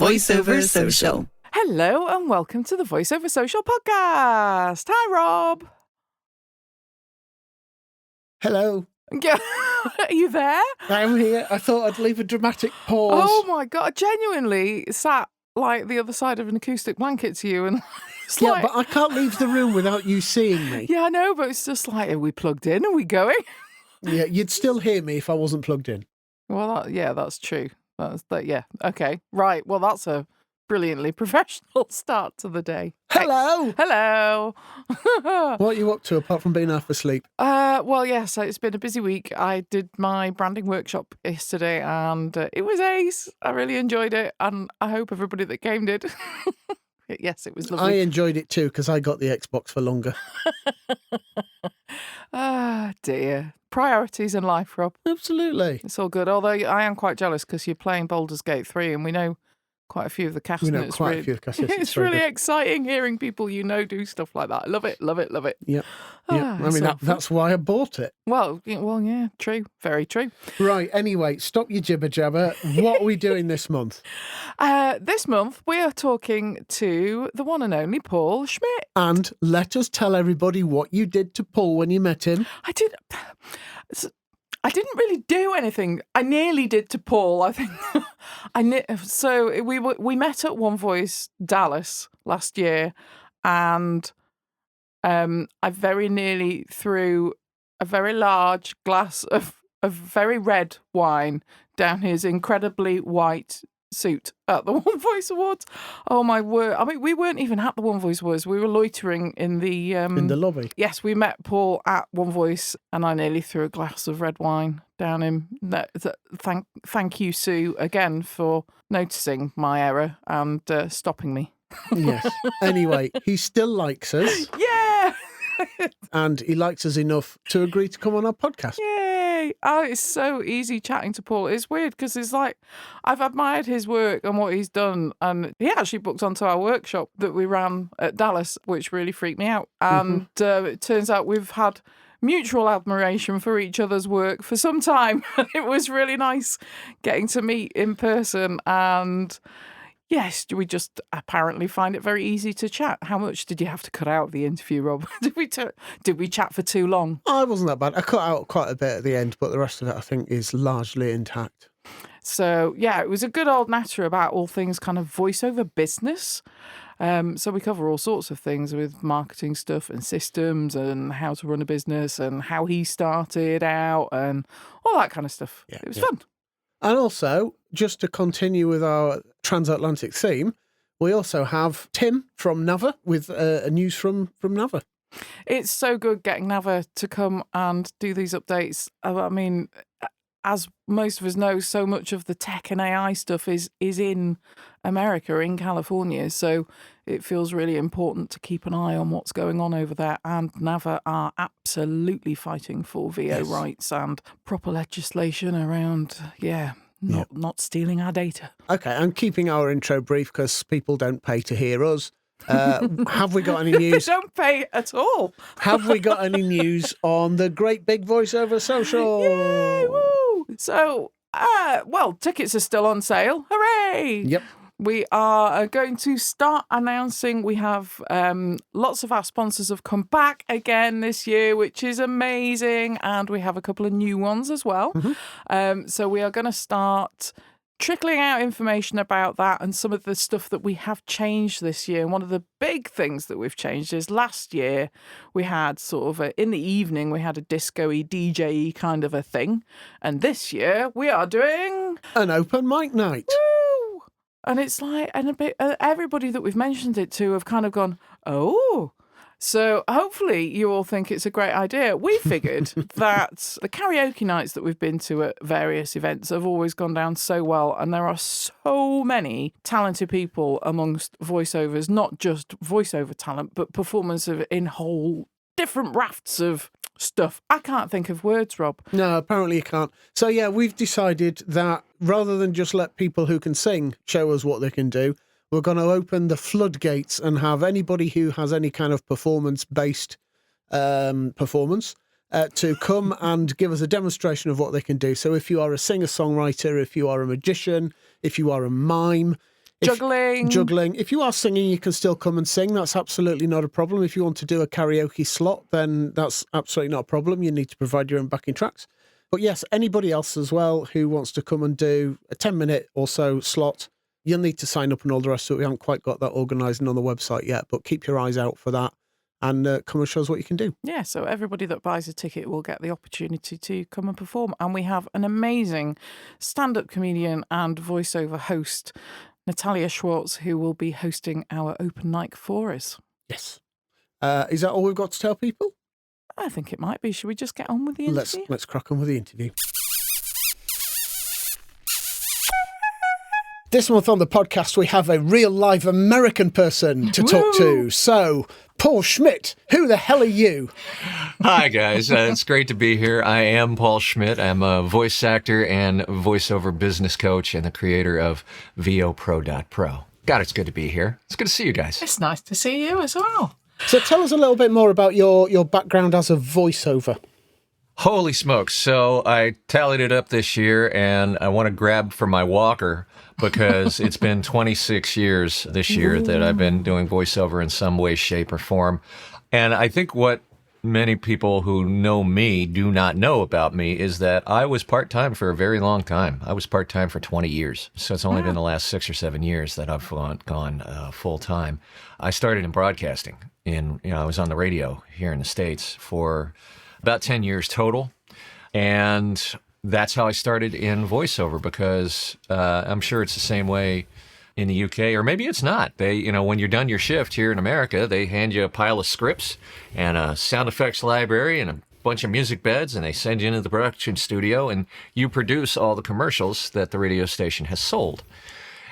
Voiceover Social. Hello and welcome to the Voiceover Social podcast. Hi, Rob. Hello. Are you there? I'm here. I thought I'd leave a dramatic pause. Oh my God. I genuinely sat like the other side of an acoustic blanket to you and it's yeah, like... but I can't leave the room without you seeing me. Yeah, I know, but it's just like, are we plugged in? Are we going? Yeah, you'd still hear me if I wasn't plugged in. Well, that's true. Yeah. Okay. Right. Well, that's a brilliantly professional start to the day. Hello. Hello. What are you up to apart from being half asleep? Well, yes, it's been a busy week. I did my branding workshop yesterday and it was ace. I really enjoyed it and I hope everybody that came did. Yes, it was lovely. I enjoyed it too because I got the Xbox for longer. Ah, dear. Priorities in life, Rob. Absolutely. It's all good. Although I am quite jealous because you're playing Baldur's Gate 3 and we know quite a few of the cast. We know quite a few of the cast. Yes, it's really exciting hearing people do stuff like that. I love it, love it, love it. Yep. I mean, that's why I bought it. Well, yeah, true. Very true. Right, anyway, stop your jibber jabber. What are we doing this month? This month, we are talking to the one and only Paul Schmidt. And let us tell everybody what you did to Paul when you met him. I didn't really do anything. I nearly did to Paul, I think. So we met at One Voice Dallas last year, and I very nearly threw a very large glass of very red wine down his incredibly white suit at the One Voice Awards. Oh my word. I mean, we weren't even at the One Voice Awards. We were loitering in the lobby. Yes, we met Paul at One Voice and I nearly threw a glass of red wine down him. Thank you, Sue, again for noticing my error and stopping me. Yes. Anyway, he still likes us. Yeah. And he likes us enough to agree to come on our podcast. Yay! Oh, it's so easy chatting to Paul. It's weird because it's like I've admired his work and what he's done, and he actually booked onto our workshop that we ran at Dallas, which really freaked me out. And it turns out we've had mutual admiration for each other's work for some time. It was really nice getting to meet in person and... Yes, we just apparently find it very easy to chat. How much did you have to cut out of the interview, Rob? Did we chat for too long? Oh, it wasn't that bad. I cut out quite a bit at the end, but the rest of it, I think, is largely intact. So, yeah, it was a good old natter about all things kind of voiceover business. So we cover all sorts of things with marketing stuff and systems and how to run a business and how he started out and all that kind of stuff. Yeah, it was fun. And also, just to continue with our transatlantic theme, we also have Tim from Nava with news from Nava. It's so good getting Nava to come and do these updates. I mean, as most of us know, so much of the tech and AI stuff is in America, in California. So it feels really important to keep an eye on what's going on over there. And Nava are absolutely fighting for VO rights and proper legislation around, not stealing our data. Okay, I'm keeping our intro brief because people don't pay to hear us. Have we got any news? They don't pay at all. Have we got any news on the great big Voiceover Social? Yay, woo! So, tickets are still on sale. Hooray! Yep. We are going to start announcing. We have lots of our sponsors have come back again this year, which is amazing. And we have a couple of new ones as well. Mm-hmm. So we are going to start trickling out information about that and some of the stuff that we have changed this year. And one of the big things that we've changed is last year we had sort of in the evening we had a disco-y, DJ-y kind of a thing. And this year we are doing... an open mic night. Woo! And it's like, everybody that we've mentioned it to have kind of gone, oh... So hopefully you all think it's a great idea. We figured that the karaoke nights that we've been to at various events have always gone down so well. And there are so many talented people amongst voiceovers, not just voiceover talent, but performance in whole different rafts of stuff. I can't think of words, Rob. No, apparently you can't. So yeah, we've decided that rather than just let people who can sing show us what they can do, we're going to open the floodgates and have anybody who has any kind of performance-based performance to come and give us a demonstration of what they can do. So if you are a singer-songwriter, if you are a magician, if you are a mime, Juggling. If you are singing, you can still come and sing. That's absolutely not a problem. If you want to do a karaoke slot, then that's absolutely not a problem. You need to provide your own backing tracks. But yes, anybody else as well who wants to come and do a 10-minute or so slot, you'll need to sign up and all the rest of it. We haven't quite got that organising on the website yet, but keep your eyes out for that and come and show us what you can do. Yeah, so everybody that buys a ticket will get the opportunity to come and perform. And we have an amazing stand-up comedian and voiceover host, Natalia Schwartz, who will be hosting our open mic for us. Yes. Is that all we've got to tell people? I think it might be. Should we just get on with the interview? Let's crack on with the interview. This month on the podcast, we have a real live American person to talk to. So, Paul Schmidt, who the hell are you? Hi, guys. It's great to be here. I am Paul Schmidt. I'm a voice actor and voiceover business coach and the creator of VOPro.pro. God, it's good to be here. It's good to see you guys. It's nice to see you as well. So tell us a little bit more about your background as a voiceover. Holy smokes. So I tallied it up this year, and I want to grab for my walker because it's been 26 years this year that I've been doing voiceover in some way, shape, or form. And I think what many people who know me do not know about me is that I was part-time for a very long time. I was part-time for 20 years. So it's only been the last 6 or 7 years that I've gone full-time. I started in broadcasting. I was on the radio here in the States for about 10 years total. And that's how I started in voiceover, because I'm sure it's the same way in the UK, or maybe it's not. They, when you're done your shift here in America, they hand you a pile of scripts and a sound effects library and a bunch of music beds, and they send you into the production studio, and you produce all the commercials that the radio station has sold.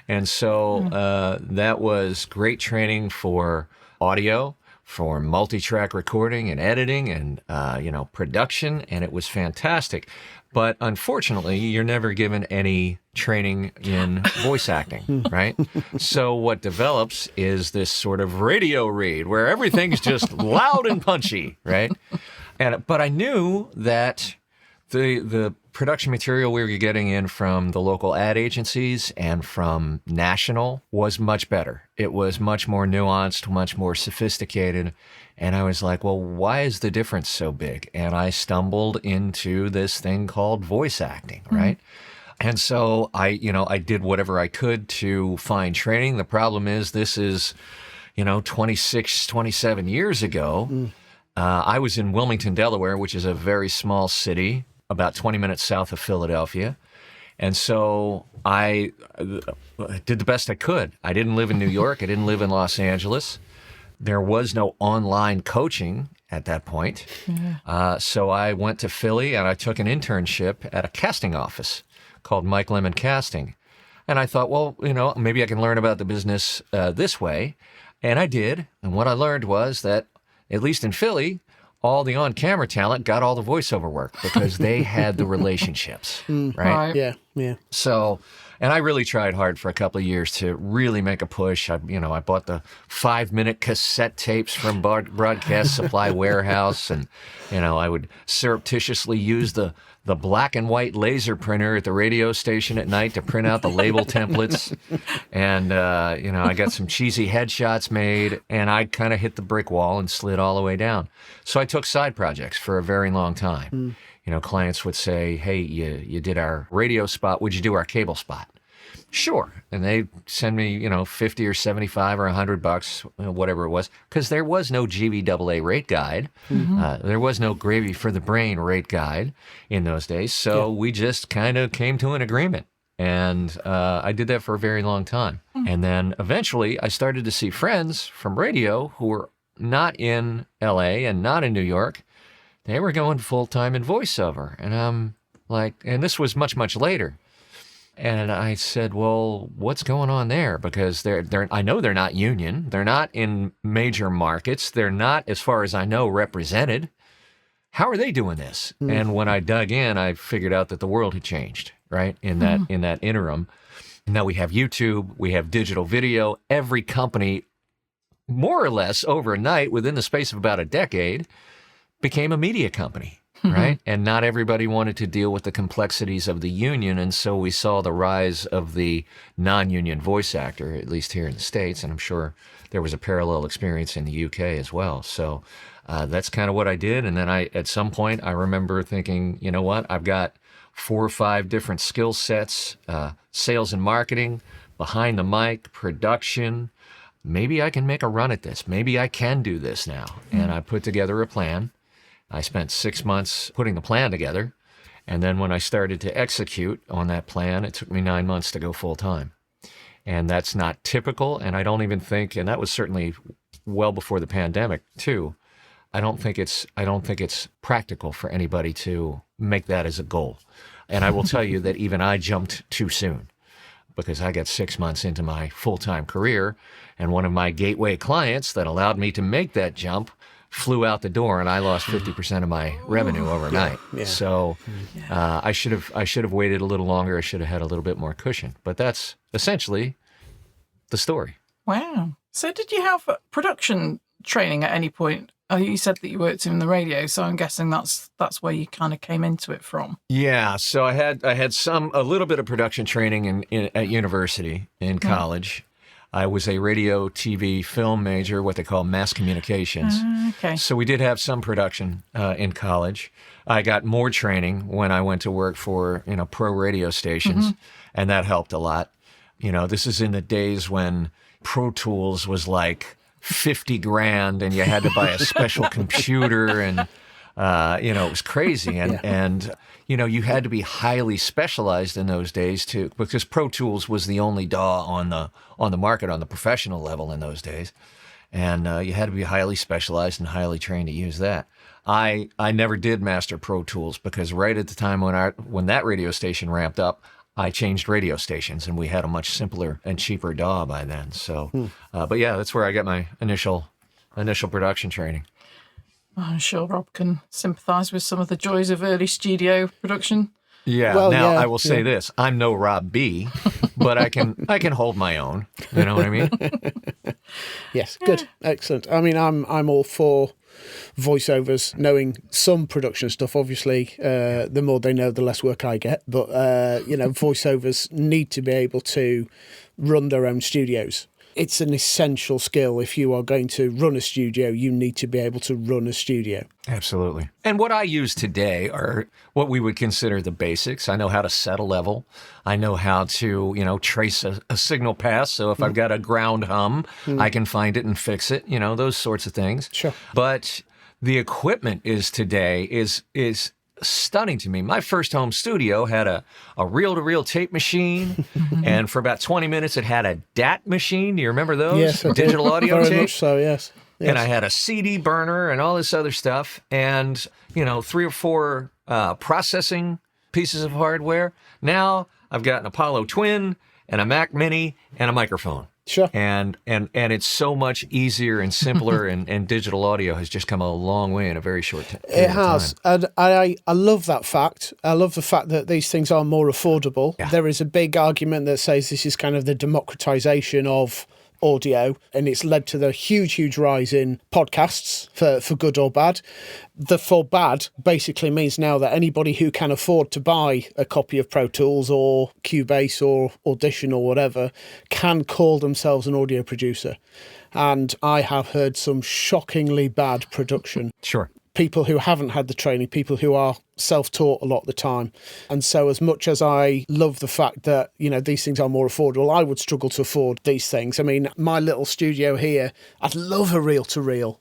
And so that was great training for audio, for multi-track recording and editing and, production, and it was fantastic. But unfortunately, you're never given any training in voice acting, right? So what develops is this sort of radio read where everything's just loud and punchy, right? But I knew that the production material we were getting in from the local ad agencies and from national was much better. It was much more nuanced, much more sophisticated. And I was like, well, why is the difference so big? And I stumbled into this thing called voice acting, right? And so I did whatever I could to find training. The problem is this is, 26, 27 years ago. I was in Wilmington, Delaware, which is a very small city, about 20 minutes south of Philadelphia. And so I did the best I could. I didn't live in New York. I didn't live in Los Angeles. There was no online coaching at that point. So I went to Philly and I took an internship at a casting office called Mike Lemon Casting. And I thought, well, maybe I can learn about the business this way. And I did. And what I learned was that, at least in Philly, all the on-camera talent got all the voiceover work because they had the relationships, right? Yeah. So, and I really tried hard for a couple of years to really make a push. I bought the 5-minute cassette tapes from Broadcast Supply Warehouse, and, I would surreptitiously use the black and white laser printer at the radio station at night to print out the label templates. And, I got some cheesy headshots made, and I kind of hit the brick wall and slid all the way down. So I took side projects for a very long time. Clients would say, hey, you did our radio spot. Would you do our cable spot? Sure. And they send me, 50 or 75 or $100, whatever it was, because there was no GVAA rate guide. There was no Gravy for the Brain rate guide in those days. So we just kind of came to an agreement. And I did that for a very long time. And then eventually I started to see friends from radio who were not in LA and not in New York. They were going full-time in voiceover. And I'm like, and this was much, much later. And I said, well, what's going on there? Because I know they're not union. They're not in major markets. They're not, as far as I know, represented. How are they doing this? And when I dug in, I figured out that the world had changed, right? In that interim. Now we have YouTube, we have digital video. Every company, more or less overnight, within the space of about a decade, became a media company. right? And not everybody wanted to deal with the complexities of the union, and so we saw the rise of the non-union voice actor, at least here in the States, and I'm sure there was a parallel experience in the UK as well. So that's kind of what I did, and then at some point, I remember thinking, you know what, I've got 4 or 5 different skill sets, sales and marketing, behind the mic, production. Maybe I can make a run at this. Maybe I can do this now. And I put together a plan. I spent 6 months putting the plan together. And then when I started to execute on that plan, it took me 9 months to go full time. And that's not typical. And I don't even think, and that was certainly well before the pandemic too. I don't think it's practical for anybody to make that as a goal. And I will tell you that even I jumped too soon, because I got 6 months into my full-time career, and one of my gateway clients that allowed me to make that jump flew out the door, and I lost 50% of my revenue overnight. Yeah. So I should have waited a little longer. I should have had a little bit more cushion. But that's essentially the story. Wow. So did you have production training at any point? You said that you worked in the radio, so I'm guessing that's where you kind of came into it from. Yeah, so I had a little bit of production training at university in college. I was a radio, TV, film major, what they call mass communications. Okay. So we did have some production in college. I got more training when I went to work for pro radio stations, and that helped a lot. This is in the days when Pro Tools was like $50,000 and you had to buy a special computer, and it was crazy. And you had to be highly specialized in those days too, because Pro Tools was the only DAW on the market on the professional level in those days. And you had to be highly specialized and highly trained to use that. I never did master Pro Tools, because right at the time when that radio station ramped up, I changed radio stations, and we had a much simpler and cheaper DAW by then. So, but yeah, that's where I got my initial production training. I'm sure Rob can sympathise with some of the joys of early studio production. Yeah. Well, now I will say this: I'm no Rob B, but I can hold my own. You know what I mean? Yes. Good. Excellent. I mean, I'm all for voiceovers, knowing some production stuff. Obviously, the more they know, the less work I get. But voiceovers need to be able to run their own studios. It's an essential skill. If you are going to run a studio, you need to be able to run a studio. Absolutely. And what I use today are what we would consider the basics. I know how to set a level. I know how to, trace a signal pass. So if I've got a ground hum, I can find it and fix it, those sorts of things. Sure. But the equipment today is stunning to me. My first home studio had a reel-to-reel tape machine, and for about 20 minutes it had a DAT machine. Do you remember those? Yes, digital audio very tape. Much so, yes. And I had a CD burner and all this other stuff, and 3 or 4 processing pieces of hardware. Now I've got an Apollo Twin and a Mac Mini and a microphone. Sure. And it's so much easier and simpler, and digital audio has just come a long way in a very short time. It has. And I love that fact. I love the fact that these things are more affordable. Yeah. There is a big argument that says this is kind of the democratization of audio, and it's led to the huge rise in podcasts, for good or bad. The for bad basically means now that anybody who can afford to buy a copy of Pro Tools or Cubase or Audition or whatever can call themselves an audio producer. And I have heard some shockingly bad production. Sure. People who haven't had the training, people who are self-taught a lot of the time. And so as much as I love the fact that, these things are more affordable, I would struggle to afford these things. I mean, my little studio here, I'd love a reel-to-reel,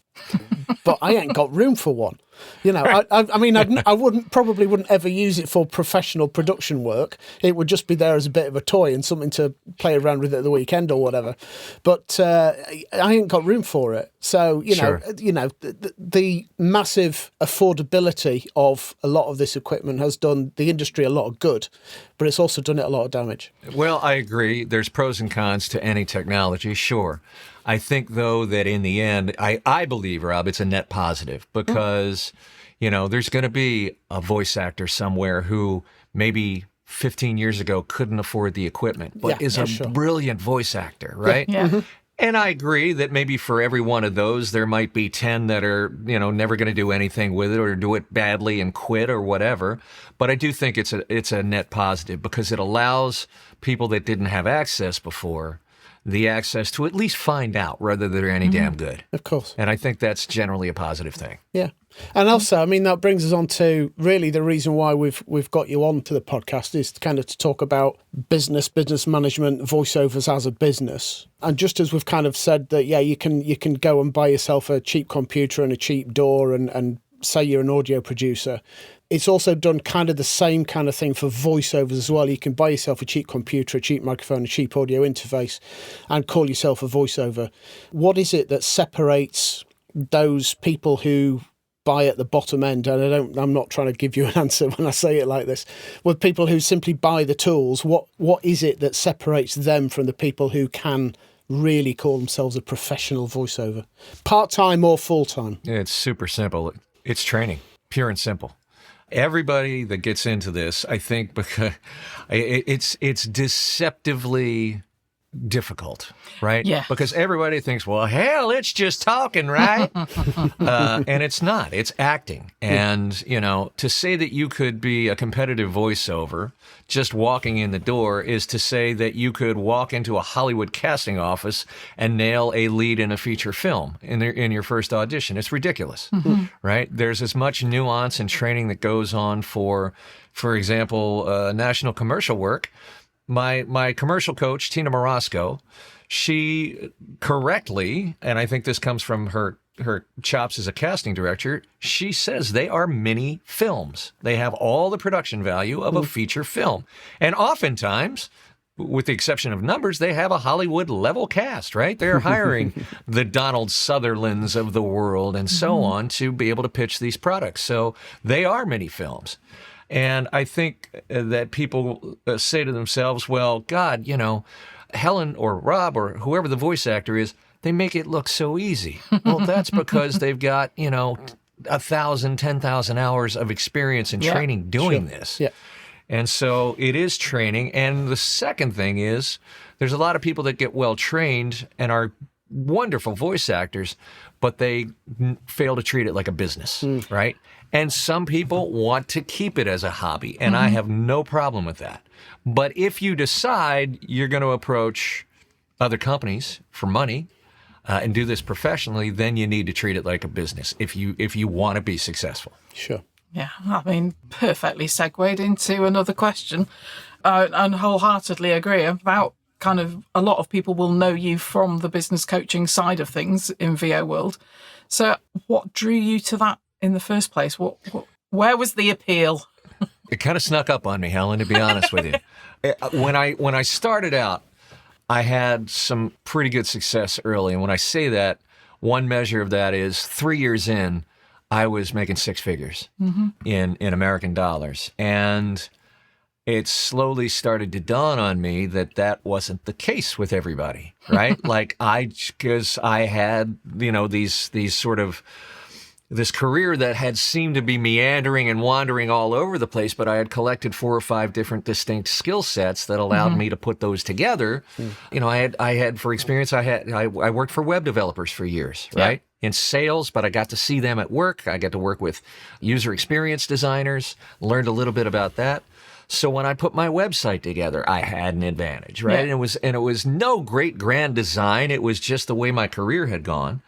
but I ain't got room for one. I mean, I probably wouldn't ever use it for professional production work. It would just be there as a bit of a toy and something to play around with at the weekend or whatever. But I ain't got room for it. So, Sure. The massive affordability of a lot of this equipment has done the industry a lot of good, but it's also done it a lot of damage. Well, I agree. There's pros and cons to any technology, sure. I think, though, that in the end, I believe, Rob, it's a net positive, because, there's going to be a voice actor somewhere who maybe 15 years ago couldn't afford the equipment, but is a sure. brilliant voice actor, right? Yeah. And I agree that maybe for every one of those, there might be 10 that are, never going to do anything with it or do it badly and quit or whatever. But I do think it's a net positive because it allows people that didn't have access before the access to at least find out whether they're any damn good. Of course. And I think that's generally a positive thing. Yeah. And also, I mean, that brings us on to really the reason why we've got you on to the podcast is kind of to talk about business management, voiceovers as a business. And just as we've kind of said that, yeah, you can go and buy yourself a cheap computer and a cheap DAW and say you're an audio producer. It's also done kind of the same kind of thing for voiceovers as well. You can buy yourself a cheap computer, a cheap microphone, a cheap audio interface, and call yourself a voiceover. What is it that separates those people who buy at the bottom end? And I'm not trying to give you an answer when I say it like this. With people who simply buy the tools, what is it that separates them from the people who can really call themselves a professional voiceover, part-time or full-time? It's super simple. It's training, pure and simple. Everybody that gets into this, I think, because it's deceptively difficult, right? Yeah. Because everybody thinks, well, hell, it's just talking, right? And it's not. It's acting. And, to say that you could be a competitive voiceover just walking in the door is to say that you could walk into a Hollywood casting office and nail a lead in a feature film in your first audition. It's ridiculous, right? There's as much nuance and training that goes on for example, national commercial work. My commercial coach, Tina Morosco, she correctly, and I think this comes from her chops as a casting director, she says they are mini films. They have all the production value of a feature film. And oftentimes, with the exception of numbers, they have a Hollywood level cast, right? They're hiring the Donald Sutherlands of the world and so on to be able to pitch these products. So they are mini films. And I think that people say to themselves, well, God, Helen or Rob or whoever the voice actor is, they make it look so easy. Well, that's because they've got, 1,000, 10,000 hours of experience and training doing this. Yeah. And so it is training. And the second thing is there's a lot of people that get well trained and are wonderful voice actors, but they fail to treat it like a business, right? And some people want to keep it as a hobby, and I have no problem with that. But if you decide you're going to approach other companies for money and do this professionally, then you need to treat it like a business if you want to be successful. Sure. Yeah, I mean, perfectly segued into another question. And wholeheartedly agree about kind of a lot of people will know you from the business coaching side of things in VO world. So what drew you to that in the first place? Where was the appeal? It kind of snuck up on me, Helen, to be honest with you. When I started out, I had some pretty good success early. And when I say that, one measure of that is 3 years in, I was making six figures in American dollars. And it slowly started to dawn on me that wasn't the case with everybody, right? Because I had, these sort of, this career that had seemed to be meandering and wandering all over the place, but I had collected 4 or 5 different distinct skill sets that allowed me to put those together. I had for experience, I worked for web developers for years, right? In sales, but I got to see them at work. I got to work with user experience designers, learned a little bit about that. So when I put my website together, I had an advantage, right? Yeah. And it was no great grand design. It was just the way my career had gone.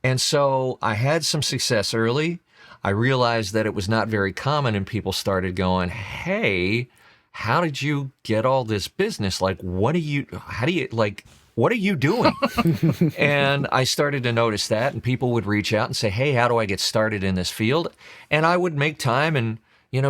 And so I had some success early. I realized that it was not very common, and people started going, hey, how did you get all this business? What are you doing? And I started to notice that, and people would reach out and say, hey, how do I get started in this field? And I would make time and,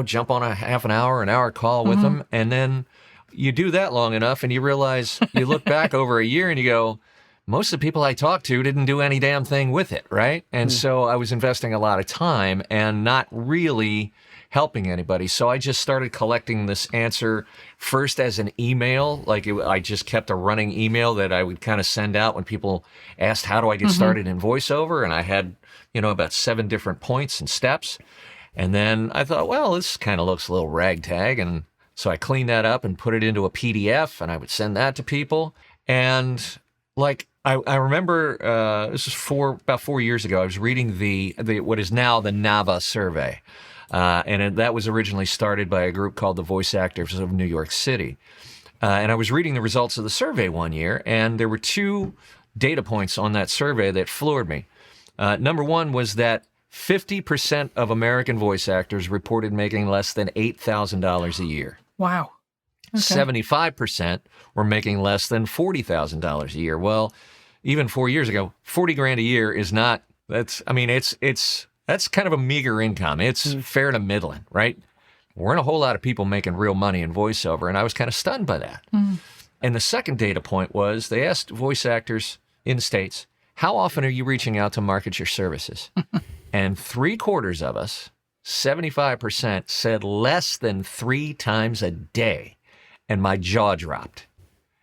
jump on a half an hour call with them. And then you do that long enough and you realize, you look back over a year and you go, most of the people I talked to didn't do any damn thing with it, right? And so I was investing a lot of time and not really helping anybody. So I just started collecting this answer first as an email. I just kept a running email that I would kind of send out when people asked, how do I get started in voiceover? And I had, about 7 different points and steps. And then I thought, well, this kind of looks a little ragtag. And so I cleaned that up and put it into a PDF, and I would send that to people. And Like I remember this was about 4 years ago. I was reading the what is now the NAVA survey, that was originally started by a group called the Voice Actors of New York City. And I was reading the results of the survey one year, and there were two data points on that survey that floored me. Number one was that 50% of American voice actors reported making less than $8,000 a year. Wow. Okay. 75% were making less than $40,000 a year. Well, even 4 years ago, 40 grand a year is not, that's kind of a meager income. It's fair to middling, right? There weren't a whole lot of people making real money in voiceover, and I was kind of stunned by that. And the second data point was they asked voice actors in the States, how often are you reaching out to market your services? And 3/4 of us, 75%, said less than 3 times a day. And my jaw dropped.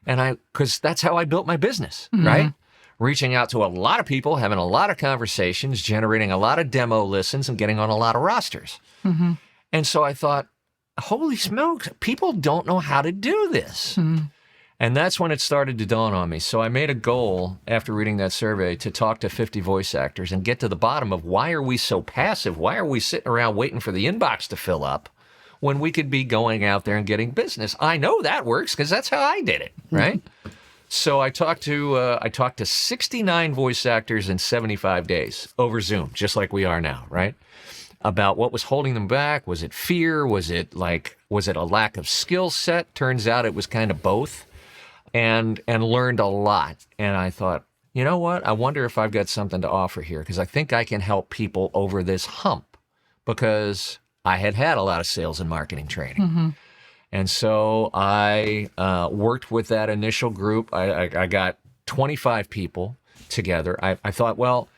And because that's how I built my business, right? Reaching out to a lot of people, having a lot of conversations, generating a lot of demo listens, and getting on a lot of rosters. And so I thought, holy smokes, people don't know how to do this. And that's when it started to dawn on me. So I made a goal after reading that survey to talk to 50 voice actors and get to the bottom of why are we so passive? Why are we sitting around waiting for the inbox to fill up when we could be going out there and getting business? I know that works because that's how I did it, right? So I talked to 69 voice actors in 75 days over Zoom, just like we are now, right? About what was holding them back. Was it fear? Was it a lack of skill set? Turns out it was kind of both. And learned a lot. And I thought, you know what? I wonder if I've got something to offer here, because I think I can help people over this hump, because I had a lot of sales and marketing training. And so I worked with that initial group. I got 25 people together. I thought, well,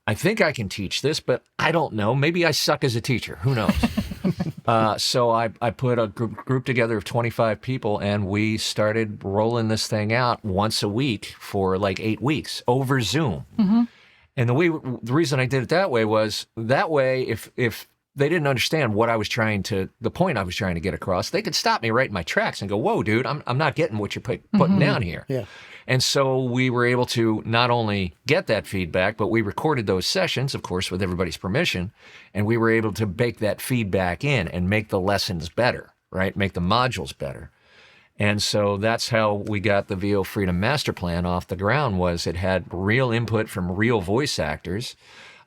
I think I can teach this, but I don't know. Maybe I suck as a teacher. Who knows? So I put a group together of 25 people, and we started rolling this thing out once a week for like 8 weeks over Zoom. And the reason I did it that way was if they didn't understand the point I was trying to get across, they could stop me right in my tracks and go, whoa, dude, I'm not getting what you're putting down here. Yeah. And so we were able to not only get that feedback, but we recorded those sessions, of course, with everybody's permission, and we were able to bake that feedback in and make the lessons better, right? Make the modules better. And so that's how we got the VO Freedom Master Plan off the ground. Was it had real input from real voice actors.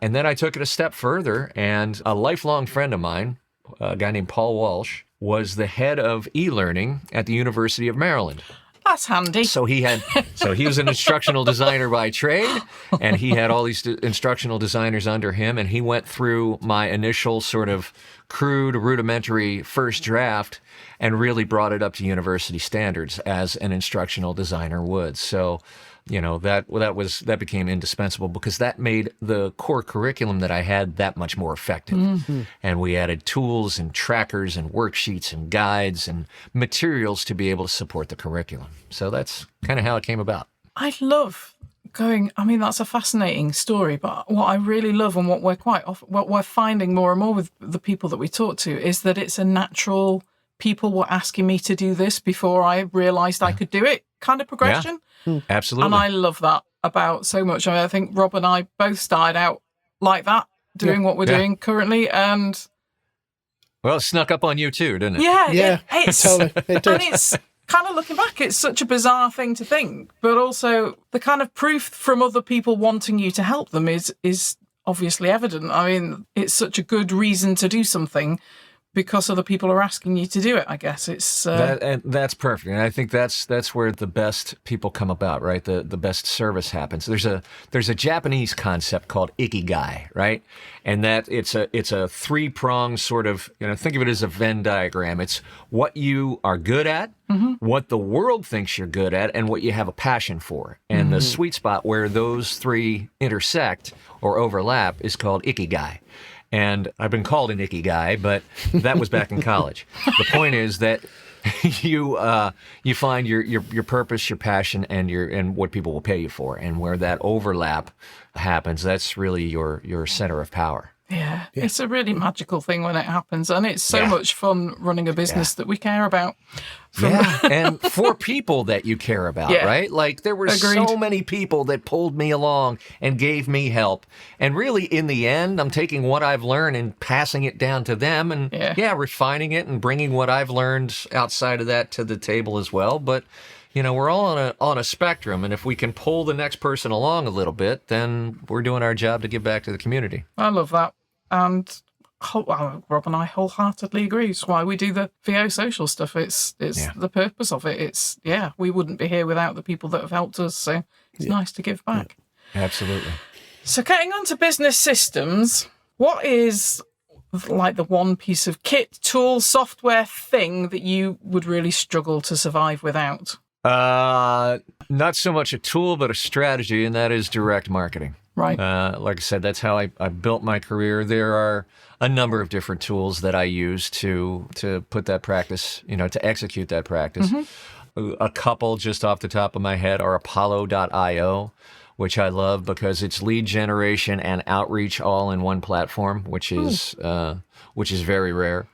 And then I took it a step further, and a lifelong friend of mine, a guy named Paul Walsh, was the head of e-learning at the University of Maryland. That's handy. So he was an instructional designer by trade, and he had all these instructional designers under him, and he went through my initial sort of crude, rudimentary first draft and really brought it up to university standards as an instructional designer would. So, you know, that became indispensable, because that made the core curriculum that I had that much more effective. And we added tools and trackers and worksheets and guides and materials to be able to support the curriculum. So that's kind of how it came about. I love that's a fascinating story, but what I really love, and what we're finding more and more with the people that we talk to, is that it's a natural, people were asking me to do this before I realized I could do it kind of progression. Absolutely. And I love that about so much. I think Rob and I both started out like that, doing what we're doing currently. And well, it snuck up on you too, didn't it? Yeah. It's, totally. It did. And it's kind of, looking back, it's such a bizarre thing to think, but also the kind of proof from other people wanting you to help them is obviously evident. I mean, it's such a good reason to do something, because other people are asking you to do it. I guess it's and that's perfect, and I think that's where the best people come about, right? The best service happens. There's a Japanese concept called ikigai, right? And that it's a 3-pronged sort of, think of it as a Venn diagram. It's what you are good at, what the world thinks you're good at, and what you have a passion for. And the sweet spot where those 3 intersect or overlap is called ikigai. And I've been called an ikigai, but that was back in college. The point is that you find your purpose, your passion, and what people will pay you for, and where that overlap happens, that's really your center of power. Yeah, it's a really magical thing when it happens, and it's so much fun running a business that we care about. And for people that you care about, right? Like there were so many people that pulled me along and gave me help. And really, in the end, I'm taking what I've learned and passing it down to them and, refining it and bringing what I've learned outside of that to the table as well. But, you know, we're all on a spectrum, and if we can pull the next person along a little bit, then we're doing our job to give back to the community. I love that. And Rob and I wholeheartedly agree. It's why we do the VO social stuff. It's the purpose of it. It's, we wouldn't be here without the people that have helped us. So it's nice to give back. Yeah. Absolutely. So getting on to business systems, what is like the one piece of kit, tool, software thing that you would really struggle to survive without? Not so much a tool, but a strategy, and that is direct marketing. Right. Like I said, that's how I built my career. There are a number of different tools that I use to put that practice, to execute that practice. Mm-hmm. A couple just off the top of my head are Apollo.io, which I love because it's lead generation and outreach all in one platform, which is very rare.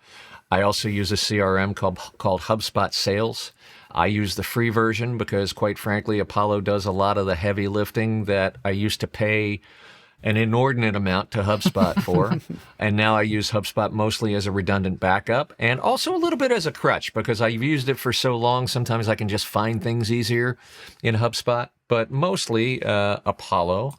I also use a CRM called HubSpot Sales. I use the free version because, quite frankly, Apollo does a lot of the heavy lifting that I used to pay an inordinate amount to HubSpot for. And now I use HubSpot mostly as a redundant backup and also a little bit as a crutch because I've used it for so long. Sometimes I can just find things easier in HubSpot, but mostly Apollo.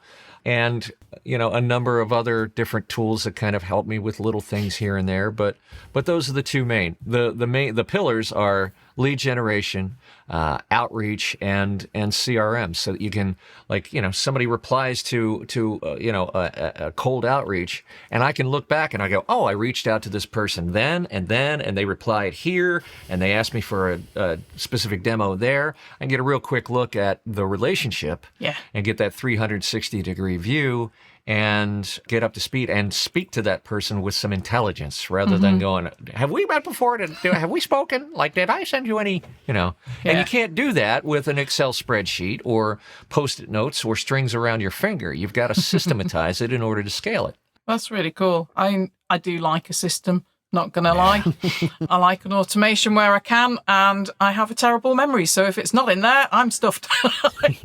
And, a number of other different tools that kind of help me with little things here and there. But those are the two main. The pillars are lead generation, outreach, and CRM. So that you can, somebody replies to a cold outreach, and I can look back and I go, oh, I reached out to this person then, and they replied here, and they asked me for a specific demo there. I can get a real quick look at the relationship and get that 360-degree view and get up to speed and speak to that person with some intelligence rather than going, have we met before? Have we spoken? Did I send you any, And you can't do that with an Excel spreadsheet or Post-it notes or strings around your finger. You've got to systematize it in order to scale it. That's really cool. I do like a system. Not going to lie. I like an automation where I can, and I have a terrible memory. So if it's not in there, I'm stuffed.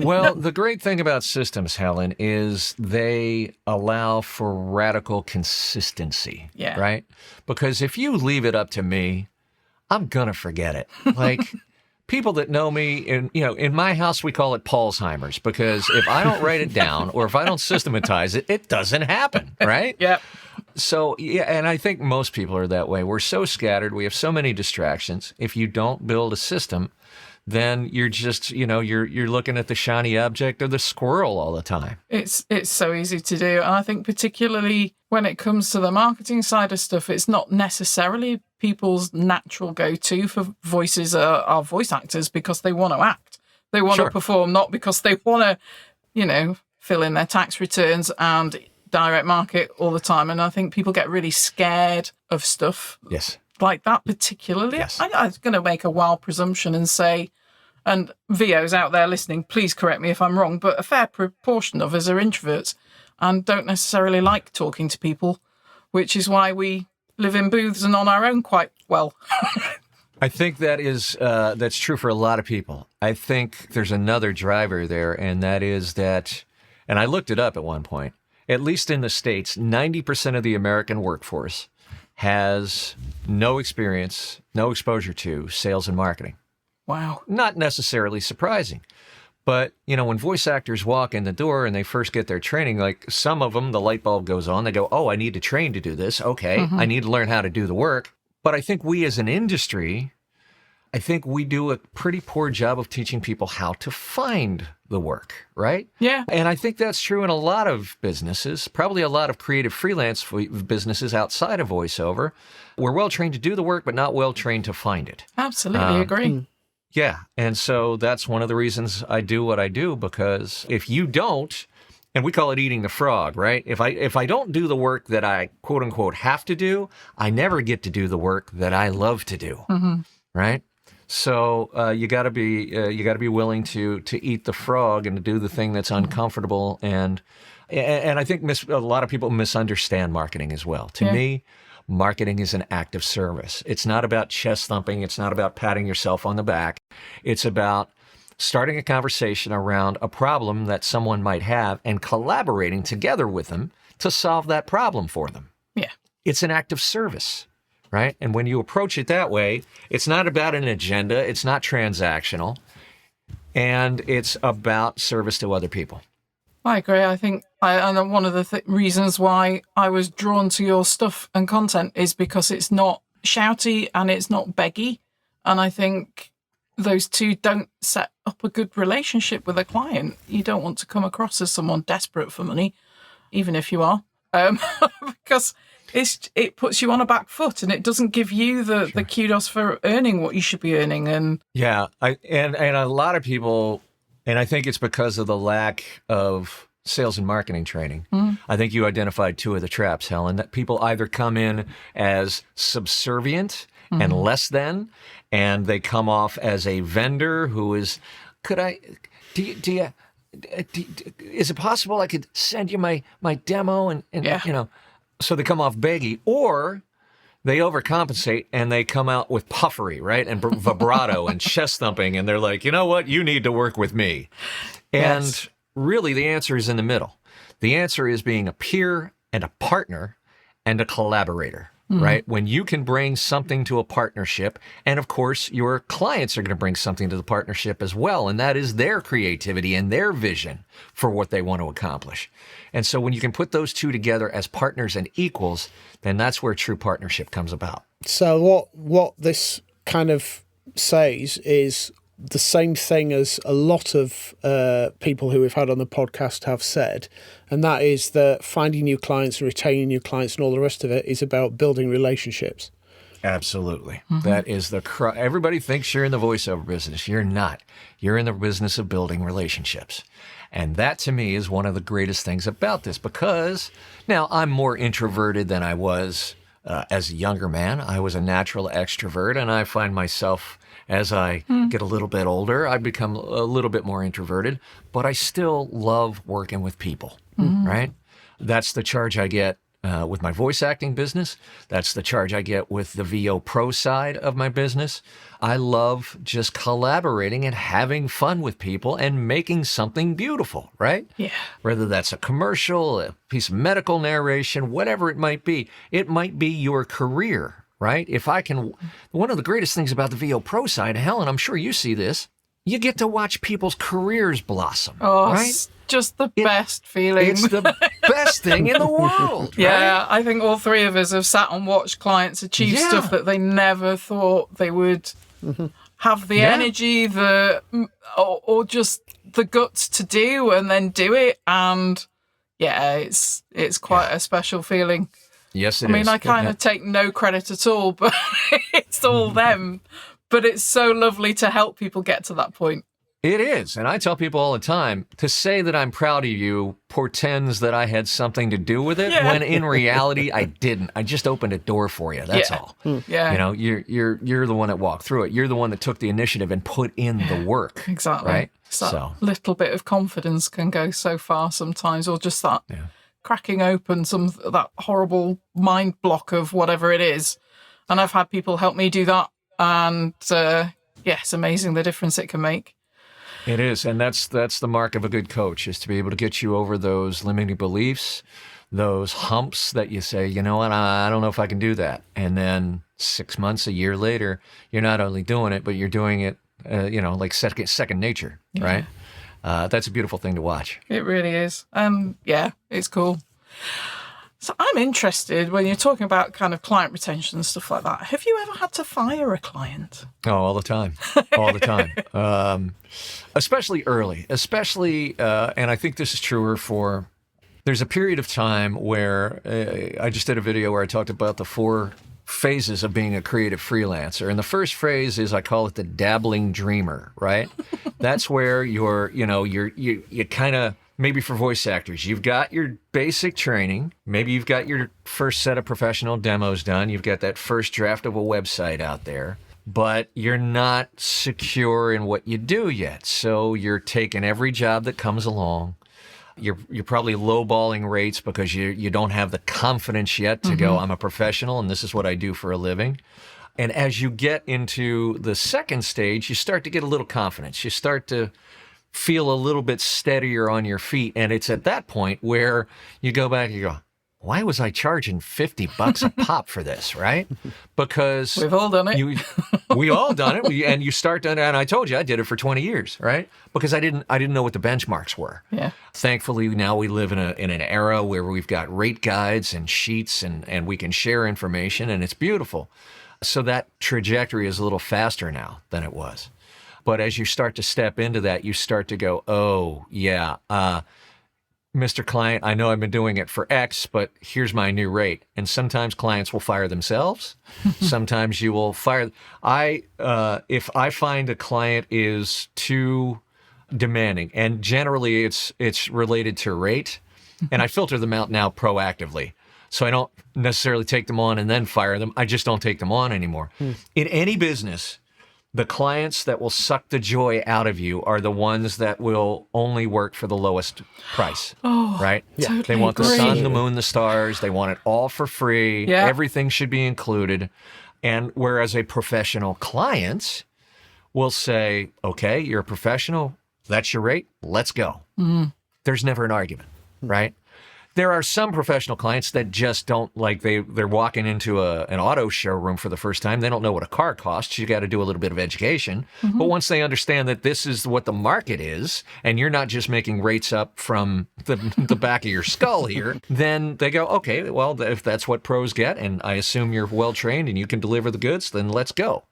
Well, the great thing about systems, Helen, is they allow for radical consistency, right? Because if you leave it up to me, I'm going to forget it. People that know me, in my house, we call it Paulsheimer's, because if I don't write it down or if I don't systematize it, it doesn't happen, right? Yeah. So, and I think most people are that way. We're so scattered. We have so many distractions. If you don't build a system, then you're just, you're looking at the shiny object or the squirrel all the time. It's so easy to do. And I think particularly when it comes to the marketing side of stuff, it's not necessarily people's natural go-to for voices are voice actors because they want to act. They want to perform, not because they want to, fill in their tax returns and direct market all the time. And I think people get really scared of stuff like that particularly. Yes. I was going to make a wild presumption and say, and VOs out there listening, please correct me if I'm wrong, but a fair proportion of us are introverts and don't necessarily like talking to people, which is why we live in booths and on our own quite well. I think that's true for a lot of people. I think there's another driver there, and that is that, and I looked it up at one point, at least in the States, 90% of the American workforce has no experience, no exposure to sales and marketing. Wow. Not necessarily surprising. But, when voice actors walk in the door and they first get their training, some of them, the light bulb goes on. They go, oh, I need to train to do this. Okay, I need to learn how to do the work. But I think we as an industry, we do a pretty poor job of teaching people how to find the work, right? Yeah. And I think that's true in a lot of businesses, probably a lot of creative freelance businesses outside of voiceover. We're well trained to do the work, but not well trained to find it. Absolutely agree. Yeah. And so that's one of the reasons I do what I do, because if you don't, and we call it eating the frog, right? If I don't do the work that I quote unquote have to do, I never get to do the work that I love to do, right? So you got to be willing to eat the frog and to do the thing that's uncomfortable and And I think a lot of people misunderstand marketing as well. To me, marketing is an act of service. It's not about chest thumping. It's not about patting yourself on the back. It's about starting a conversation around a problem that someone might have and collaborating together with them to solve that problem for them. Yeah. It's an act of service, right? And when you approach it that way, it's not about an agenda. It's not transactional. And it's about service to other people. I agree. I think and one of the reasons why I was drawn to your stuff and content is because it's not shouty and it's not beggy. And I think those two don't set up a good relationship with a client. You don't want to come across as someone desperate for money, even if you are, because it puts you on a back foot and it doesn't give you the kudos for earning what you should be earning. And and a lot of people, and I think it's because of the lack of sales and marketing training. I think you identified two of the traps, Helen, that people either come in as subservient and less than, and they come off as a vendor who is, is it possible I could send you my demo and so they come off beggy, or they overcompensate and they come out with puffery, right? And vibrato and chest thumping. And they're like, you know what? You need to work with me. And really the answer is in the middle. The answer is being a peer and a partner and a collaborator, right? When you can bring something to a partnership, and of course your clients are going to bring something to the partnership as well, and that is their creativity and their vision for what they want to accomplish. And so when you can put those two together as partners and equals, then that's where true partnership comes about. So what this kind of says is the same thing as a lot of people who we've had on the podcast have said, and that is that finding new clients and retaining new clients and all the rest of it is about building relationships. Absolutely. That is everybody thinks you're in the voiceover business. You're not. You're in the business of building relationships. And that to me is one of the greatest things about this, because now I'm more introverted than I was as a younger man. I was a natural extrovert, and I find myself as I get a little bit older, I become a little bit more introverted, but I still love working with people, right? That's the charge I get with my voice acting business. That's the charge I get with the VO Pro side of my business. I love just collaborating and having fun with people and making something beautiful, right? Yeah. Whether that's a commercial, a piece of medical narration, whatever it might be your career. Right? If I can, one of the greatest things about the VO Pro side, Helen, I'm sure you see this, you get to watch people's careers blossom. Oh, right? It's just the best feeling. It's the best thing in the world. Yeah, right? I think all three of us have sat and watched clients achieve stuff that they never thought they would have the energy, or just the guts to do, and then do it. And it's quite a special feeling. Yes, it is. I mean, I kind of take no credit at all, but it's all them. But it's so lovely to help people get to that point. It is. And I tell people all the time, to say that I'm proud of you portends that I had something to do with it, when in reality, I didn't. I just opened a door for you. That's all. Yeah. You know, you're the one that walked through it. You're the one that took the initiative and put in the work. Exactly. Right? So little bit of confidence can go so far sometimes, or just that... Yeah. Cracking open that horrible mind block of whatever it is. And I've had people help me do that. And it's amazing the difference it can make. It is. And that's the mark of a good coach, is to be able to get you over those limiting beliefs, those humps that you say, you know what, I don't know if I can do that. And then 6 months, a year later, you're not only doing it, but you're doing it, like second nature, right? That's a beautiful thing to watch. It really is. It's cool. So I'm interested, when you're talking about kind of client retention and stuff like that, have you ever had to fire a client? Oh, all the time. All the time. Especially early. And I think this is truer for, there's a period of time where I just did a video where I talked about the 4 phases of being a creative freelancer. And the first phase is, I call it the dabbling dreamer, right? That's where you kind of, maybe for voice actors, you've got your basic training. Maybe you've got your first set of professional demos done. You've got that first draft of a website out there, but you're not secure in what you do yet. So you're taking every job that comes along. You're probably lowballing rates because you don't have the confidence yet to go, I'm a professional and this is what I do for a living. And as you get into the second stage, you start to get a little confidence. You start to feel a little bit steadier on your feet. And it's at that point where you go back and you go, why was I charging $50 a pop for this, right? Because We've all done it. We all done it. And you start doing it. And I told you I did it for 20 years, right? Because I didn't know what the benchmarks were. Yeah. Thankfully, now we live in an era where we've got rate guides and sheets and we can share information, and it's beautiful. So that trajectory is a little faster now than it was. But as you start to step into that, you start to go, oh, yeah, Mr. Client, I know I've been doing it for X, but here's my new rate. And sometimes clients will fire themselves. Sometimes you will fire. If I find a client is too demanding, and generally it's related to rate, and I filter them out now proactively. So I don't necessarily take them on and then fire them. I just don't take them on anymore. In any business, the clients that will suck the joy out of you are the ones that will only work for the lowest price, right? Totally They want the agree. sun, the moon, the stars. They want it all for free. Yeah. Everything should be included. And whereas a professional client will say, okay, you're a professional. That's your rate. Let's go. There's never an argument, right? There are some professional clients that just don't, like, they're walking into an auto showroom for the first time. They don't know what a car costs. You got to do a little bit of education. But once they understand that this is what the market is, and you're not just making rates up from the back of your skull here, then they go, okay, well, if that's what pros get, and I assume you're well trained and you can deliver the goods, then let's go.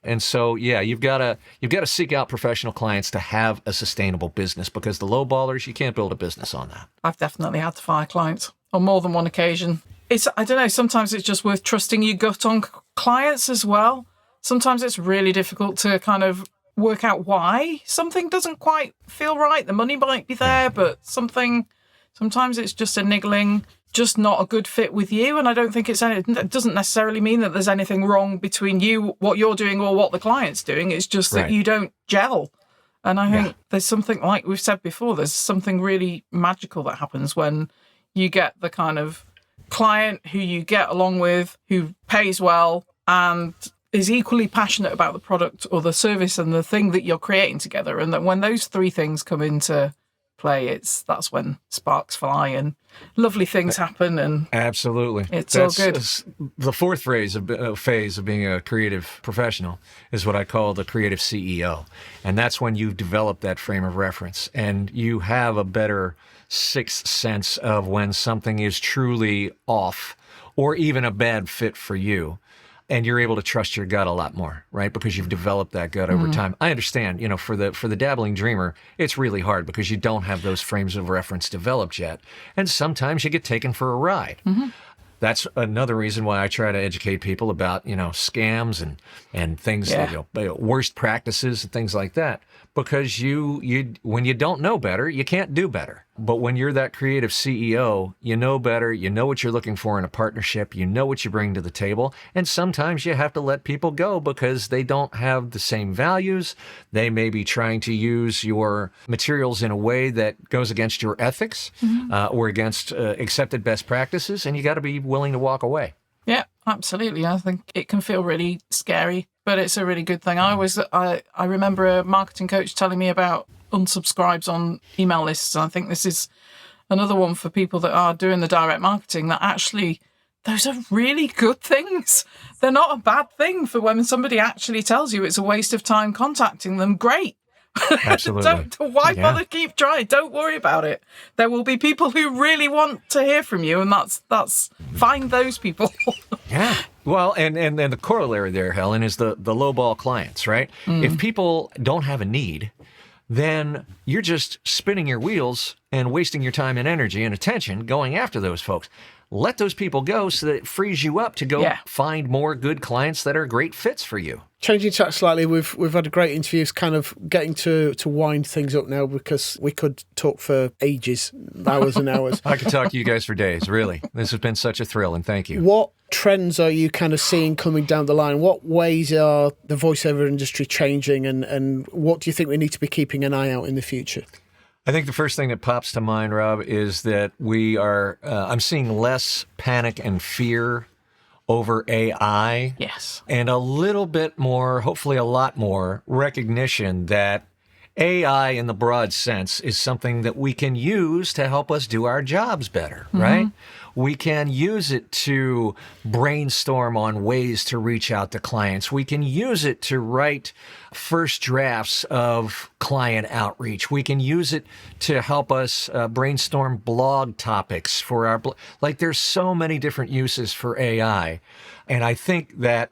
And so, yeah, you've got to seek out professional clients to have a sustainable business, because the low ballers, you can't build a business on that. I've definitely had to fire clients on more than one occasion. I don't know, sometimes it's just worth trusting your gut on clients as well. Sometimes it's really difficult to kind of work out why something doesn't quite feel right. The money might be there, but sometimes it's just a niggling, just not a good fit with you. And I don't think it doesn't necessarily mean that there's anything wrong between you, what you're doing, or what the client's doing. It's just that you don't gel. And I think there's something, like we've said before, there's something really magical that happens when you get the kind of client who you get along with, who pays well and is equally passionate about the product or the service and the thing that you're creating together. And that when those three things come into play, that's when sparks fly and lovely things happen, and absolutely, it's all good. The fourth phase of being a creative professional is what I call the creative CEO, and that's when you've developed that frame of reference and you have a better sixth sense of when something is truly off or even a bad fit for you. And you're able to trust your gut a lot more, right? Because you've developed that gut over time. I understand, for the dabbling dreamer, it's really hard because you don't have those frames of reference developed yet. And sometimes you get taken for a ride. That's another reason why I try to educate people about, scams and things, worst practices and things like that. Because when you don't know better, you can't do better. But when you're that creative CEO, you know better, you know what you're looking for in a partnership, you know what you bring to the table, and sometimes you have to let people go because they don't have the same values. They may be trying to use your materials in a way that goes against your ethics or against accepted best practices, and you got to be willing to walk away. Yeah, absolutely. I think it can feel really scary, but it's a really good thing. I remember a marketing coach telling me about unsubscribes on email lists. And I think this is another one for people that are doing the direct marketing, that actually those are really good things. They're not a bad thing. For when somebody actually tells you it's a waste of time contacting them, great. Absolutely. Why bother keep trying? Don't worry about it. There will be people who really want to hear from you, and that's find those people. Yeah. Well, and the corollary there, Helen, is the lowball clients, right? If people don't have a need, then you're just spinning your wheels and wasting your time and energy and attention going after those folks. Let those people go so that it frees you up to go find more good clients that are great fits for you. Changing tack slightly, we've had a great interview. It's kind of getting to wind things up now, because we could talk for ages, hours and hours. I could talk to you guys for days, really. This has been such a thrill, and thank you. What trends are you kind of seeing coming down the line? What ways are the voiceover industry changing, and what do you think we need to be keeping an eye out in the future? I think the first thing that pops to mind, Rob, is that I'm seeing less panic and fear over AI. Yes. And a little bit more, hopefully a lot more, recognition that AI in the broad sense is something that we can use to help us do our jobs better, right? We can use it to brainstorm on ways to reach out to clients. We can use it to write first drafts of client outreach. We can use it to help us brainstorm blog topics for our like there's so many different uses for AI. And I think that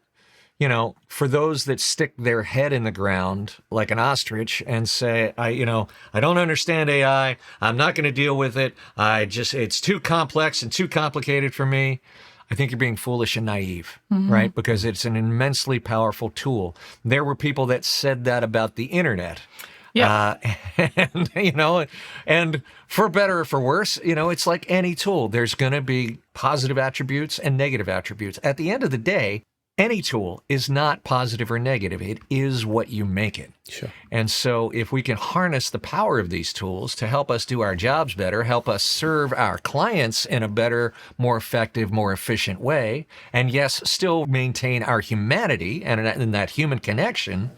for those that stick their head in the ground like an ostrich and say, I don't understand AI. I'm not going to deal with it. It's too complex and too complicated for me. I think you're being foolish and naive, right? Because it's an immensely powerful tool. There were people that said that about the internet. Yeah. And for better or for worse, it's like any tool. There's going to be positive attributes and negative attributes. At the end of the day, any tool is not positive or negative. It is what you make it. Sure. And so if we can harness the power of these tools to help us do our jobs better, help us serve our clients in a better, more effective, more efficient way, and yes, still maintain our humanity and that human connection,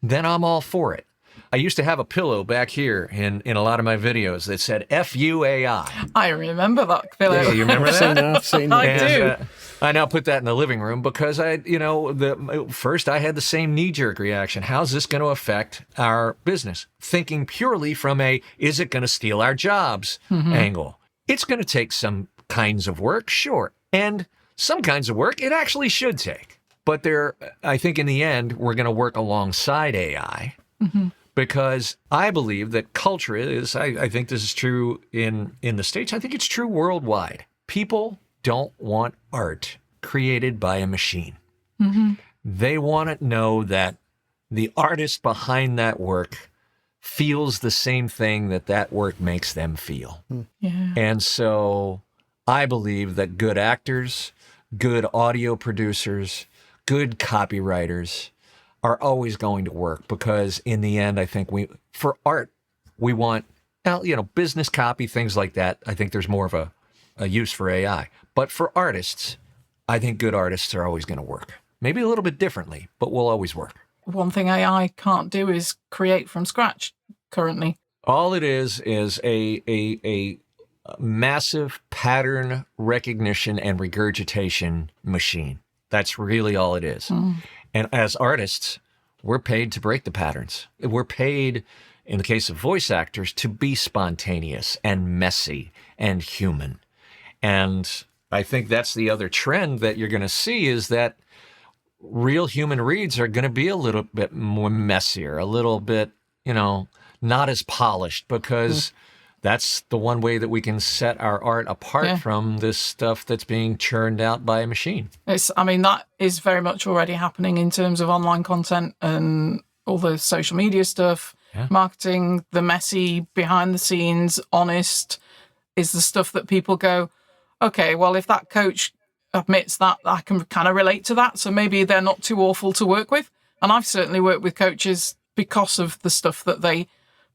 then I'm all for it. I used to have a pillow back here in a lot of my videos that said "F-U AI." I remember that pillow. Yeah, you remember that? I've seen that. I do. I now put that in the living room because first I had the same knee-jerk reaction. How's this going to affect our business? Thinking purely from is it going to steal our jobs angle. It's going to take some kinds of work, sure. And some kinds of work it actually should take. But I think in the end, we're going to work alongside AI. Because I believe that culture is, I think this is true in the States, I think it's true worldwide. People don't want art created by a machine. They want to know that the artist behind that work feels the same thing that work makes them feel. Yeah. And so I believe that good actors, good audio producers, good copywriters are always going to work because in the end, I think for art, we want, business copy, things like that. I think there's more of a use for AI. But for artists, I think good artists are always going to work. Maybe a little bit differently, but will always work. One thing AI can't do is create from scratch currently. All it is a massive pattern recognition and regurgitation machine. That's really all it is. And as artists, we're paid to break the patterns. We're paid, in the case of voice actors, to be spontaneous and messy and human. And I think that's the other trend that you're going to see is that real human reads are going to be a little bit more messier, a little bit, not as polished because that's the one way that we can set our art apart from this stuff that's being churned out by a machine. That is very much already happening in terms of online content and all the social media stuff, marketing, the messy, behind the scenes, honest is the stuff that people go, okay, well, if that coach admits that, I can kind of relate to that. So maybe they're not too awful to work with. And I've certainly worked with coaches because of the stuff that they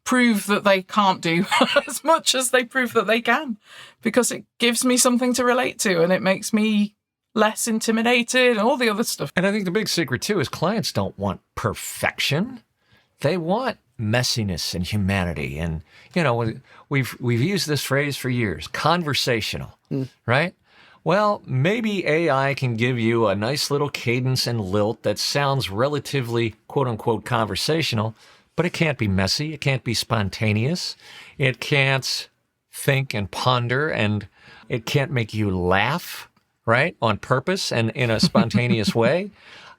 prove that they can't do as much as they prove that they can, because it gives me something to relate to and it makes me less intimidated and all the other stuff. And I think the big secret too is clients don't want perfection. They want messiness and humanity. And, we've used this phrase for years, conversational, right? Well, maybe AI can give you a nice little cadence and lilt that sounds relatively, quote unquote, conversational, but it can't be messy. It can't be spontaneous. It can't think and ponder, and it can't make you laugh, right, on purpose and in a spontaneous way.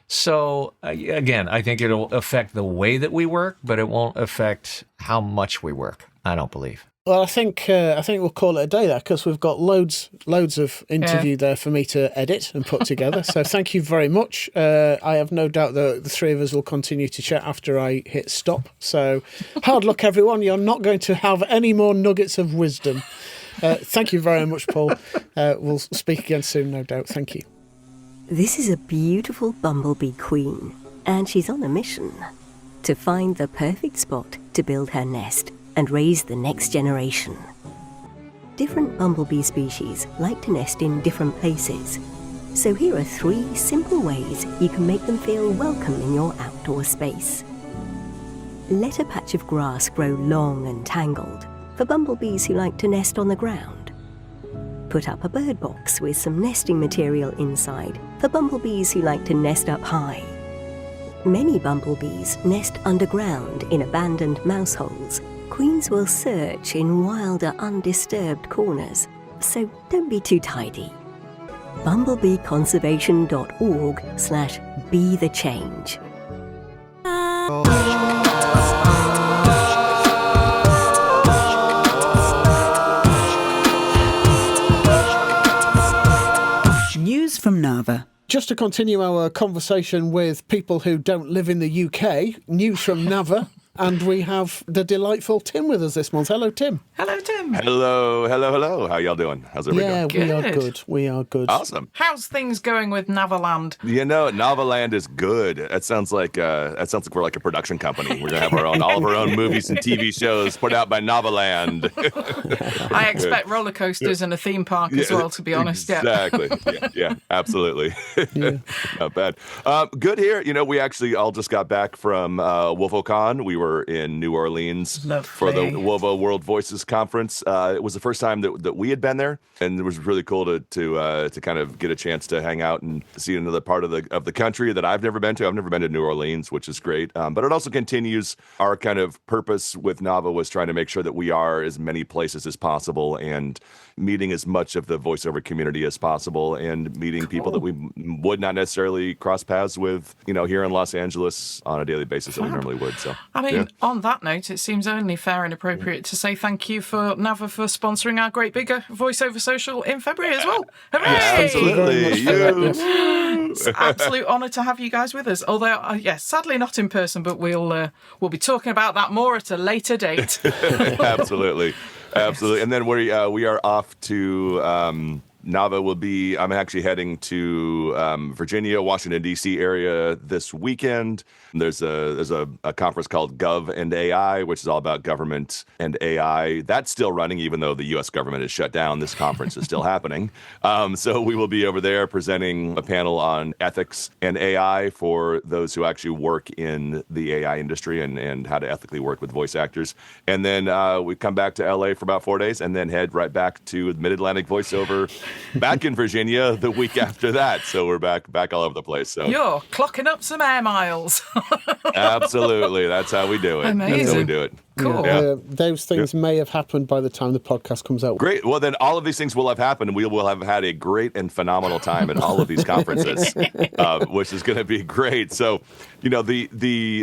So, again, I think it'll affect the way that we work, but it won't affect how much we work, I don't believe. Well, I think we'll call it a day there because we've got loads of interview there for me to edit and put together. So thank you very much. I have no doubt that the three of us will continue to chat after I hit stop. So hard luck, everyone. You're not going to have any more nuggets of wisdom. Thank you very much, Paul. We'll speak again soon, no doubt. Thank you. This is a beautiful bumblebee queen, and she's on a mission to find the perfect spot to build her nest. and raise the next generation. Different bumblebee species like to nest in different places. So here are 3 simple ways you can make them feel welcome in your outdoor space. Let a patch of grass grow long and tangled for bumblebees who like to nest on the ground. Put up a bird box with some nesting material inside for bumblebees who like to nest up high. Many bumblebees nest underground in abandoned mouse holes. Queens will search in wilder, undisturbed corners, so don't be too tidy. bumblebeeconservation.org/be-the-change. News from Nava. Just to continue our conversation with people who don't live in the UK, news from Nava. And we have the delightful Tim with us this month. Hello, Tim. Hello, Tim. Hello. How y'all doing? How's everybody going? Yeah, we are good. Awesome. How's things going with Navaland? You know, Navaland is good. That sounds like we're like a production company. We're gonna have all of our own movies and TV shows put out by Navaland. I expect roller coasters and a theme park as well, to be honest. Exactly. Yeah, absolutely. Not bad. Good here. You know, we actually all just got back from WovoCon. We were in New Orleans for the Wovo World Voices Conference. It was the first time that we had been there, and it was really cool to kind of get a chance to hang out and see another part of the country that I've never been to. I've never been to New Orleans, which is great. But it also continues our kind of purpose with Nava was trying to make sure that we are as many places as possible and meeting as much of the voiceover community as possible and meeting people that we would not necessarily cross paths with, you know, here in Los Angeles on a daily basis that we normally would. So I mean, on that note, it seems only fair and appropriate to say thank you for Nava for sponsoring our Great Bigger Voiceover Social in February as well. Hooray! Absolutely. It's an absolute honour to have you guys with us. Although, sadly not in person, but we'll be talking about that more at a later date. Absolutely. And then we are off to Nava will be, I'm actually heading to Virginia, Washington, D.C. area this weekend. There's a conference called Gov and AI, which is all about government and AI. That's still running, even though the U.S. government is shut down. This conference is still happening. So we will be over there presenting a panel on ethics and AI for those who actually work in the AI industry and how to ethically work with voice actors. And then we come back to L.A. for about 4 days and then head right back to Mid-Atlantic Voiceover back in Virginia the week after that. So we're back all over the place. So you're clocking up some air miles. Absolutely. That's how we do it. Amazing. That's how we do it. Cool. Yeah. Those things may have happened by the time the podcast comes out. Great. Well, then all of these things will have happened, and we will have had a great and phenomenal time at all of these conferences, which is going to be great. So, you know, the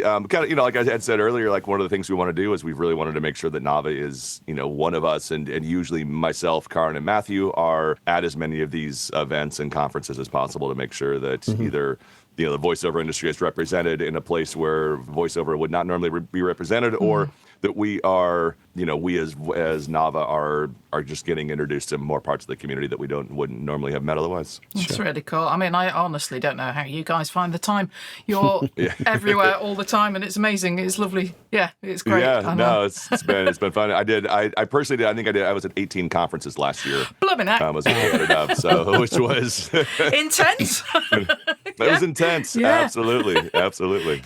kind of, you know, like I had said earlier, like one of the things we want to do is we've really wanted to make sure that Nava is, you know, one of us, and usually myself, Karin, and Matthew are at as many of these events and conferences as possible to make sure that either, you know, the voiceover industry is represented in a place where voiceover would not normally be represented, or that we are, you know, we as Nava are just getting introduced to more parts of the community that we wouldn't normally have met otherwise. It's really cool. I mean, I honestly don't know how you guys find the time. You're everywhere all the time, and it's amazing. It's lovely. Yeah, it's great. Yeah, no, it's been fun. I personally did. I was at 18 conferences last year. Blimmin' heck. Was added up, so which was intense. That was intense. Yeah. Absolutely.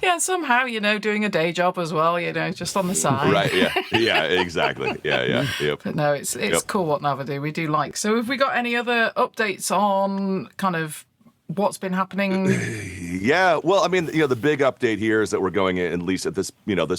Yeah, somehow, you know, doing a day job as well, you know, just on the side. Right, yeah, exactly. Yeah, yep. But no, it's cool what Nava do. We do like. So have we got any other updates on kind of what's been happening? Yeah, well, I mean, you know, the big update here is that we're going in, at least at this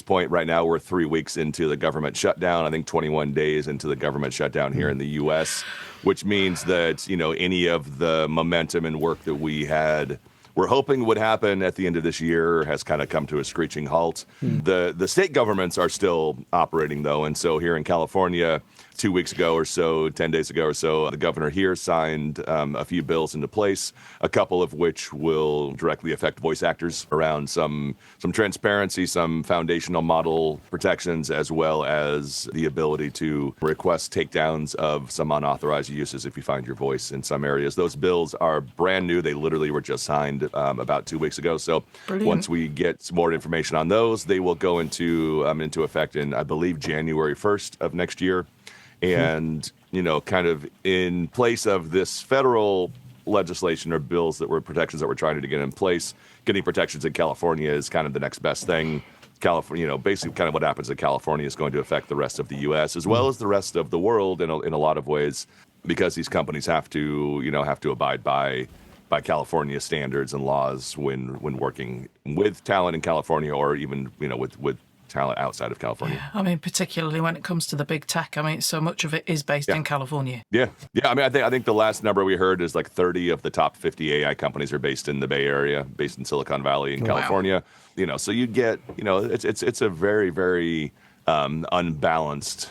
point right now, we're 3 weeks into the government shutdown. I think 21 days into the government shutdown here in the U.S., which means that, you know, any of the momentum and work that we're hoping would happen at the end of this year has kind of come to a screeching halt. The state governments are still operating, though, and so here in California, 2 weeks ago or so, 10 days ago or so, the governor here signed a few bills into place, a couple of which will directly affect voice actors around some transparency, some foundational model protections, as well as the ability to request takedowns of some unauthorized uses if you find your voice in some areas. Those bills are brand new. They literally were just signed happened about 2 weeks ago. So Brilliant. once we get some more information on those, they will go into effect in, I believe, January 1st of next year. And, kind of in place of this federal legislation or bills protections that we're trying to get in place, getting protections in California is kind of the next best thing. California, basically kind of what happens in California is going to affect the rest of the U.S. as well as the rest of the world in a lot of ways, because these companies have to abide by California standards and laws when working with talent in California, or even, with talent outside of California. I mean, particularly when it comes to the big tech. I mean, so much of it is based in California. Yeah. I mean, I think the last number we heard is like 30 of the top 50 AI companies are based in the Bay Area, based in Silicon Valley in California. So you get, it's a very, very unbalanced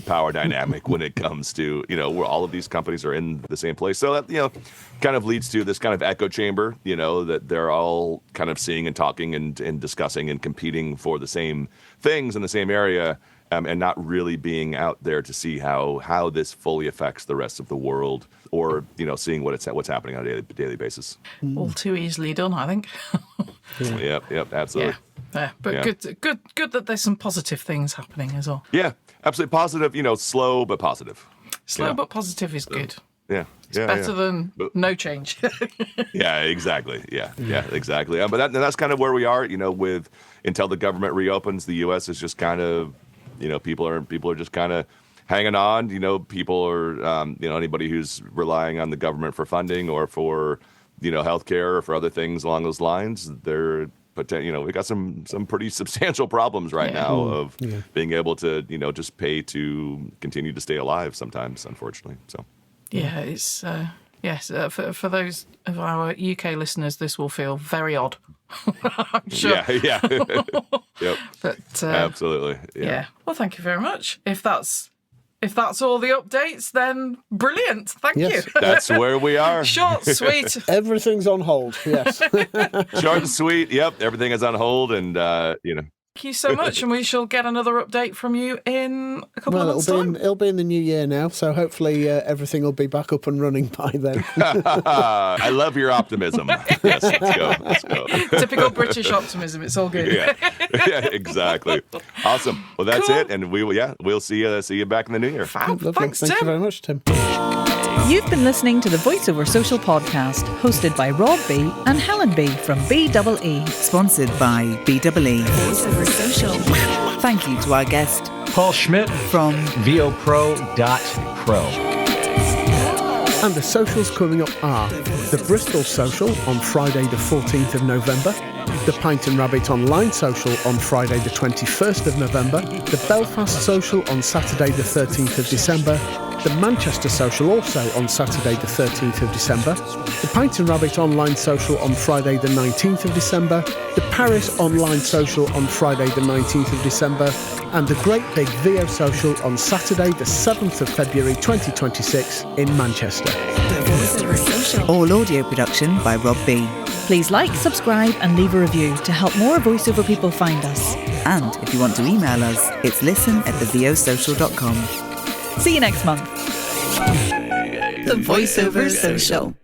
power dynamic when it comes to, where all of these companies are in the same place. So that, kind of leads to this kind of echo chamber, that they're all kind of seeing and talking and discussing and competing for the same things in the same area, and not really being out there to see how this fully affects the rest of the world, or, seeing what's happening on a daily basis. All too easily done, I think. Yep, absolutely. Yeah, but good that there's some positive things happening as well. Yeah, absolutely positive. Slow but positive. Slow but positive is good. Yeah, It's better than no change. Yeah, exactly. Yeah, exactly. But that's kind of where we are. With until the government reopens, the U.S. is just kind of, people are just kind of hanging on. People are, anybody who's relying on the government for funding or for, healthcare or for other things along those lines, they're. But we got some pretty substantial problems right now of being able to just pay to continue to stay alive sometimes, unfortunately. So it's for those of our UK listeners, this will feel very odd. I'm sure. Yeah. Yep. But absolutely. Yeah. Well, thank you very much. If that's all the updates, then brilliant. Thank you. That's where we are. Short, sweet. Everything's on hold. Yes. Short and sweet. Yep. Everything is on hold, and Thank you so much, and we shall get another update from you in a couple of months' time. It'll be in the new year now, so hopefully everything will be back up and running by then. I love your optimism. Yes, let's go. Typical British optimism. It's all good. Yeah, exactly. Awesome. Well, that's it, and we'll see you back in the new year. Fab. Lovely. Thank you very much, Tim. You've been listening to the Voiceover Social podcast, hosted by Rob B and Helen B from BEE. Sponsored by BEE. Voiceover Social. Thank you to our guest, Paul Schmidt from VOPro.pro. And the socials coming up are the Bristol Social on Friday the 14th of November, the Pint and Rabbit Online Social on Friday the 21st of November, the Belfast Social on Saturday the 13th of December, the Manchester Social also on Saturday the 13th of December, the Pint and Rabbit Online Social on Friday the 19th of December, the Paris Online Social on Friday the 19th of December, and the Great Big VO Social on Saturday the 7th of February 2026 in Manchester. All audio production by Rob B. Please like, subscribe and leave a review to help more voiceover people find us. And if you want to email us, it's listen@thevosocial.com. See you next month. The Voiceover Social.